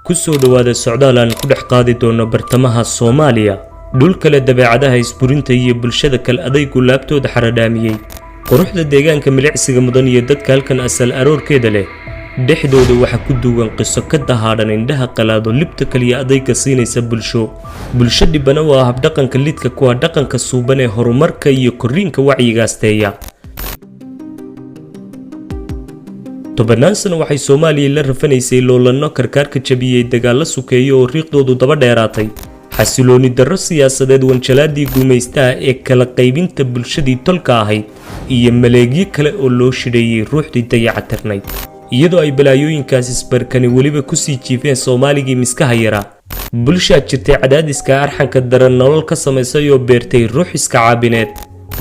kusoo dhawaada socdaal aan ku dhex qaadi doono bartamaha Soomaaliya dhul kale dabeecadaha isburinta iyo bulshada kale adaygu laabtooda xaradhaamiyay quruxda deegaanka milicsiga mudan iyo dadka halkan asal aroorkeeda leh dhexdooda waxa ku duwan qiso ka dahaadhan indhaha qalaado libta kaliya adayga siinaysa bulsho dhibana waa hab dhaqanka lidka kuwa dhaqanka suuban ee horumarka iyo koriinka wacyigaasteeya tobanaan sano waxay Soomaaliya la rafanaysay loolano karkaarka jabiyay dagaal sukeeyo oo riiqdoodu daba dheeraatay xasilooni darro siyaasadeed wanjalaadii guumaystaha ee kala qaybinta bulshadii tolka ahayd iyo maleegyo kale oo loo shideeyay ruuxdii dayacatirnayd iyadoo ay balaayooyinkaas isbarkani weliba ku sii jiifeen Soomaaligii miskaha yaraa bulsha jirtay cadaadiska arxanka daran nolol ka samaysay oo beertay ruux iska caabineed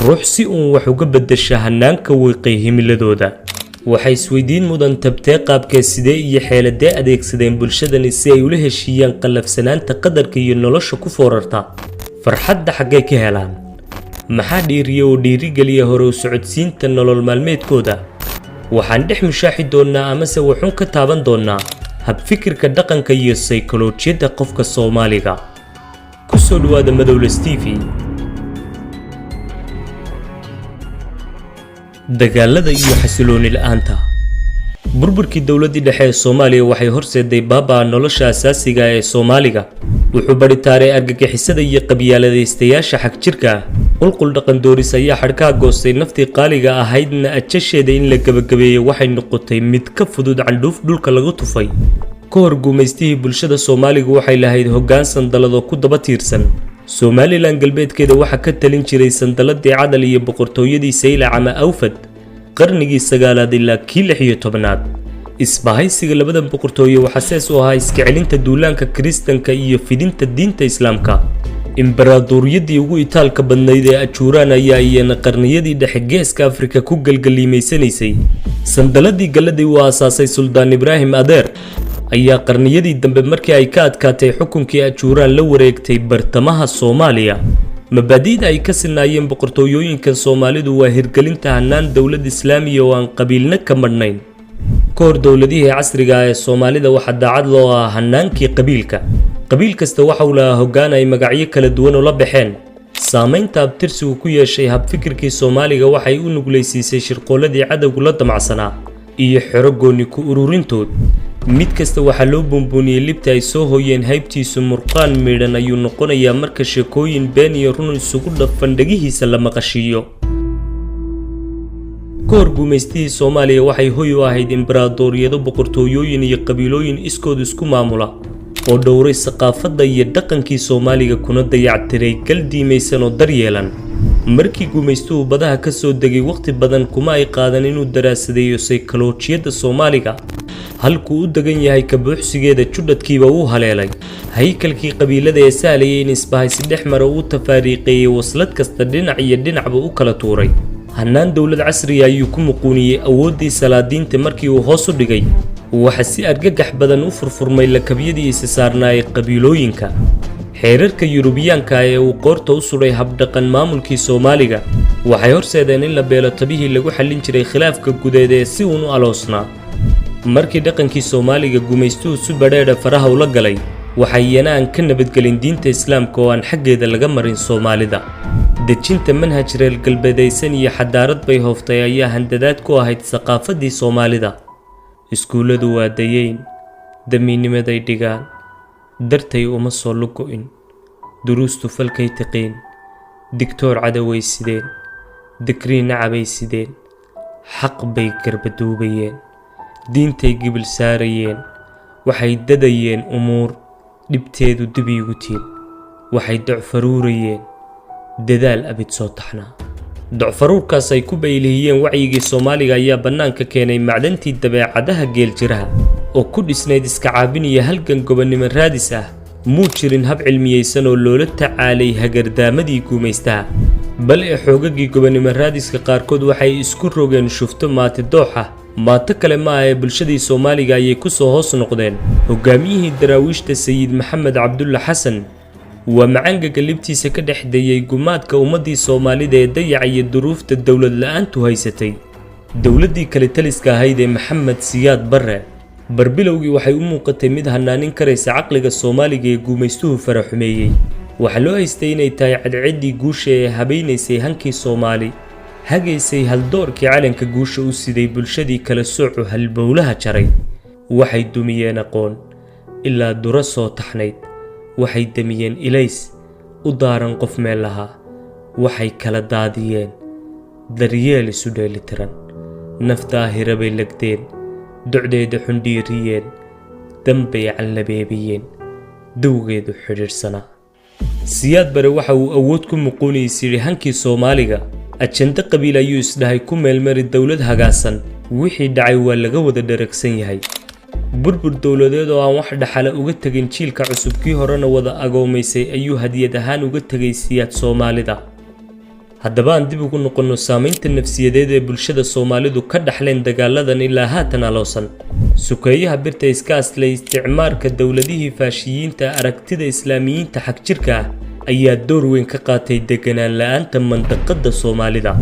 ruux si uun wax uga bedesha hanaanka wiiqay himiladooda waxay isweydiin mudan tabtee qaabkee sidee iyo xeeladee adeegsadeen bulshadani si ay ula heshiiyaan qalafsanaanta qadarka iyo nolosha ku foorarta farxadda xaggay ka helaan maxaa dhiiriyo oo dhiirigeliya hore u socodsiinta nolol maalmeedkooda waxaan dhex mushaaxi doonaa amase waxuun ka taaban doonaa habfikirka dhaqanka iyo saykolojiyadda qofka Soomaaliga kusoo dhawaada Madowles TV dagaalada iyo xasilooni la'aanta burburkii dawladda dhexe ee Soomaaliya waxay horseeday baabaa nolosha asaasiga ee Soomaaliga wuxuu baritaaray argagixisada iyo qabyaaladaystayaasha xaq jirka qulqul dhaqan dooris ayaa xadhkaha goostay naftii qaaliga ahaydna ajasheeda in la gabagabeeyo waxay noqotay mid ka fudud candhuuf dhulka lagu tufay ka hor guumaystihii bulshada Soomaaliga waxay lahayd hoggaan sandalado ku daba tiirsan Somaliland galbeedkeeda waxa ka talin jiray sandaladii cadal iyo boqortooyadii Saylac ama Awfad qarnigii 9aad ilaa kii 16aad isbahaysiga labada boqortooyo waxa sees u ahaa iska celinta duulaanka Kristanka iyo fidinta diinta Islaamka imbaradoriyadii ugu itaalka badnayd ee Ajuuraan ayaa iyana qarniyadii dhexe geeska Afrika ku galgaliimaysanaysay sandaladii galadii waa asaasay Suldaan Ibraahim Adeer ayaa qarniyadii dambe markii ay ka adkaatay xukunkii Ajuuraan la wareegtay bartamaha Soomaaliya mabaadi'da ay ka sinaayeen boqortooyooyinka Soomaalidu waa hirgelinta hanaan dawlad Islaamiya oo aan qabiilna ka madhnayn koor dawladihii casriga ah ee Soomaalida waxa daacad loo ah hanaankii qabiil kasta waxa uu lahaa hoggaan ay magacyo kala duwan oo la baxeen saamaynta abtirsigu ku yeeshay habfikirkii Soomaaliga waxay u nuglaysiisay shirqooladii cadawga la damacsanaa iyo xero gooni ku ururintood mid kasta waxa loo buunbuuniyay libta ay soo hooyeen haybtiisu murqaan meedhan ayuu noqonayaa marka sheekooyin been iyo run isugu dhafan dhagihiisa la maqashiyo koor guumaystihii Soomaaliya waxay hoy u ahayd imbaradoriyado boqortooyooyin iyo qabiilooyin iskood isku maamula oo dhowray saqaafadda iyo dhaqankii Soomaaliga kuna dayactiray galdiimaysan oo daryeelan markii guumaystuhu badaha ka soo degay waqti badan kuma ay qaadan inuu daraasadeeyo saykolojiyadda Soomaaliga halkuu u degan yahay ka buuxsigeeda judadkiiba uu haleelay haykalkii qabiilada ee saalayay in isbahaysi dhex mara uu tafaariiqeeyay waslad kasta dhinac iyo dhinacba u kala tuuray hanaan dawlad casri ah ayuu ku muquuniyay awoodii salaadiinta markii uu hoos u dhigay waxa si argagax badan u furfurmay lakabyadii isa saarnaayay qabiilooyinka xeerarka Yurubiyaanka ee uu qoorta u suray habdhaqan maamulkii Soomaaliga waxay horseedeen in la beelo tabihii lagu xallin jiray khilaafka gudeed ee si uun u aloosnaa markii dhaqankii Soomaaliga guumaystuhu si badheedha faraha ula galay waxay yanaan ka nabadgelin diinta Islaamka oo aan xaggeeda laga marin Soomaalida dejinta manhaj reer galbeedaysan iyo xadaarad bay hooftay ayaa handadaad ku ahayd saqaafadii Soomaalida iskuuladu waa dayeyn damiinimaday dhigaan dartay uma soo lugo'in duruustu falkay taqiin digtoor cadaway sideen dikriin nacabay sideen xaq bay garbaduubayeen diintay gibil saarayeen waxay dadayeen umuur dhibteedu dibiigu tiin waxay docfaruurayeen dadaal abid soo taxnaa docfaruurkaas ay ku baylihiyeen wacyigii Soomaaliga ayaa bannaanka keenay macdantii dabeecadaha geeljiraha oo ku dhisnayd iska caabin iyo halgan gobonnimo raadis ah muu jirin hab cilmiyeysan oo loola tacaalay hagardaamadii guumaystaha bal ee xoogagii gobonnimo raadiska qaarkood waxay isku rogeen shufto maati dooxa maato kale ma ah ee bulshadii Soomaaliga ayay ku soo hoos noqdeen hogaamiyihii daraawiishta Sayid Maxamed Cabdulla Xasan waa macangaga libtiisa ka dhexdeeyay gumaadka ummadii Soomaalida ee dayacay duruufta dawlad la'aantu haysatay dawladii kale taliska ahayd ee Maxamed Siyaad Barre barbilowgii waxay u muuqatay mid hanaanin karaysa caqliga Soomaaliga ee guumaystuhu faraxumeeyay waxa loo haystay inay tahay cadceeddii guusha ee habeynaysay hankii Soomaali hagaysay haldoorkii calanka guusha u siday bulshadii kala soocu halbowlaha jaray waxay dumiyeen aqoon ilaa dura soo taxnayd waxay damiyeen ilays u daaran qof meel lahaa waxay kala daadiyeen daryeel isu dheelitiran naftaahira bay lagdeen docdeeda xundhiiriyeen dambay canlabeebiyeen dawgeedu xidhiidhsanaa siyaad bare waxa uu awood ku muquunayay hankii Soomaaliga ajanda qabiil ayuu isdhahay ku meelmari dawlad hagaasan wixii dhacay waa laga wada dharagsan yahay burbur dawladeed oo aan wax dhaxala uga tagin jiilka cusubkii horena wada agoomaysay ayuu hadiyad ahaan uga tagay siyaad Soomaalida haddaba aan dib ugu noqono saamaynta nafsiyadeed ee bulshada Soomaalidu ka dhaxleen dagaaladan ilaa haatan aloosan sukeeyaha birta iska aslay isticmaalka dawladihii faashiyiinta aragtida islaamiyiinta xaq jirka ayaa door weyn ka qaatay deganaan la'aanta mandaqada Soomaalida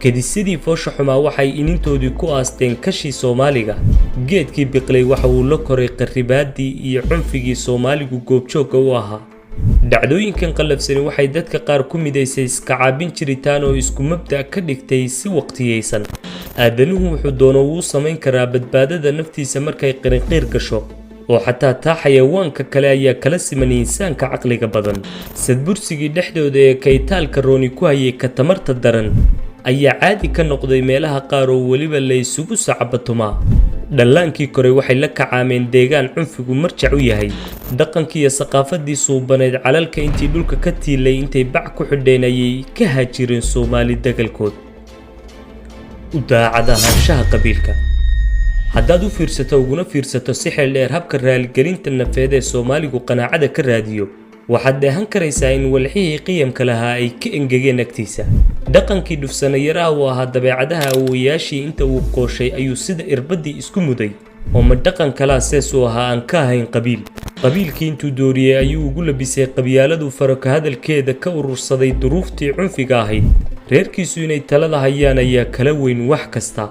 kadisidii foosha xumaa waxay inintoodii ku aasteen kashii Soomaaliga geedkii biqlay waxa uu la koray qaribaadii iyo cunfigii Soomaaligu goobjoogga u ahaa dhacdooyinkan qalafsani waxay dadka qaar ku midaysay iska caabin jiritaan oo isku mabda ka dhigtay si waqtiyeysan aadanuhu wuxuu doono uu samayn karaa badbaadada naftiisa markay qirinqiir gasho oo xataa taa xayawaanka kale ayaa kala siman insaanka caqliga badan sadbursigii dhexdooda ee kaytaalka rooni ku hayay ka tamarta daran ayaa caadi ka noqday meelaha qaar oo weliba la isugu sacabatumaa dhallaankii koray waxay la kacaameen deegaan cunfigu marjac u yahay dhaqankii iyo saqaafadii suubaneed calalka intii dhulka ka tiilay intay bac ku xidheen ayay ka haajireen Soomaali dagalkood u daacad ahaanshaha qabiilka haddaad u fiirsato uguna fiirsato si xeel dheer habka raaligelinta nafeed ee Soomaaligu qanaacada ka raadiyo waxaad dheehan karaysaa in walxihii qiyamka lahaa ay ka engegeen agtiisa dhaqankii dhufsanayaraha uu ahaa dabeecadaha awoowayaashii inta uu qooshay ayuu sida irbadii isku muday oo ma dhaqan kalaa sees u ahaa aan ka ahayn qabiilkii intuu dooriyey ayuu ugu labisay qabyaaladu faraka hadalkeeda ka urursaday duruuftii cunfiga ahayd reerkiisu inay talada hayaan ayaa kala weyn wax kasta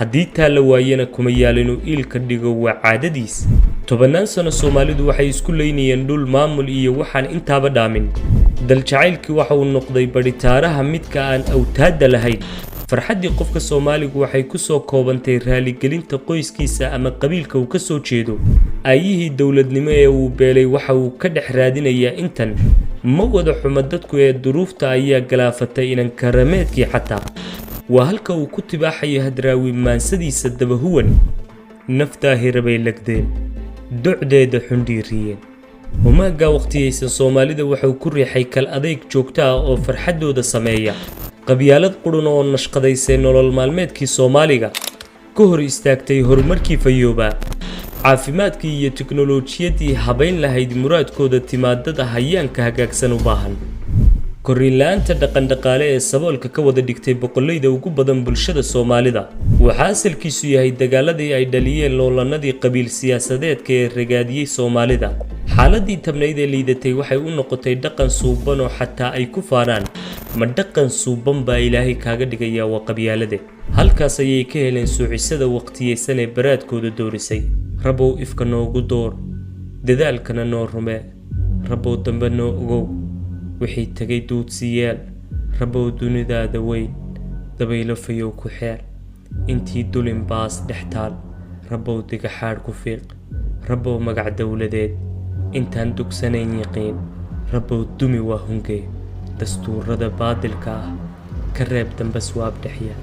haddii taa la waayana kuma yaalinu iilka dhigo waa caadadiis tobannaan sano Soomaalidu waxay isku leynayeen dhul maamul iyo waxaan intaaba dhaamin daljacaylkii waxa uu noqday baritaaraha midka aan awtaada lahayn farxaddii qofka Soomaaligu waxay ku soo koobantay raaligelinta qoyskiisa ama qabiilka uu ka soo jeedo ayihii dawladnimo ee uu beelay waxa uu ka dhex raadinayaa intan ma wada xumo dadku ee duruufta ayaa galaafatay inan karameedkii xataa waa halka uu ku tibaaxayo hadraawi maansadiisa dabahuwan naftaahira bay lagdeen docdeeda xundhiiriyeen humaaga waqtiyeysan Soomaalida wuxuu ku riixay kal adeeg joogto ah oo farxadooda sameeya qabyaalad qurun oo nashqadaysay nolol maalmeedkii Soomaaliga ka hor istaagtay horumarkii fayooba caafimaadkii iyo tiknoolajiyadii habayn lahayd muraadkooda timaadada hayaanka hagaagsan u baahan korriin la'aanta dhaqan-dhaqaale ee saboolka ka wada dhigtay boqolleyda ugu badan bulshada Soomaalida waxa asalkiisu yahay dagaaladii ay dhaliyeen loolanadii qabiil siyaasadeedka ee ragaadiyey Soomaalida xaaladii tabnayd ee liidatay waxay u noqotay dhaqan suuban oo xataa ay ku faanaan ma dhaqan suuban baa Ilaahay kaaga dhigaya waa qabyaalade halkaas ayay ka heleen suucisada waqtiyeysan ee baraadkooda doorisay rabow ifka noogu door dadaalkana noo rume rabow dambe noo ogow wixii tagay duudsiyeel rabow dunidaada weyn dabaylo fayow ku xeer intii dulin baas dhextaal rabow digaxaadh ku fiiq rabow magac dawladeed intaan dugsanayn yaqiin rabow dumi waa hungee dastuurada baadilka ah ka reeb dambas waab dhexya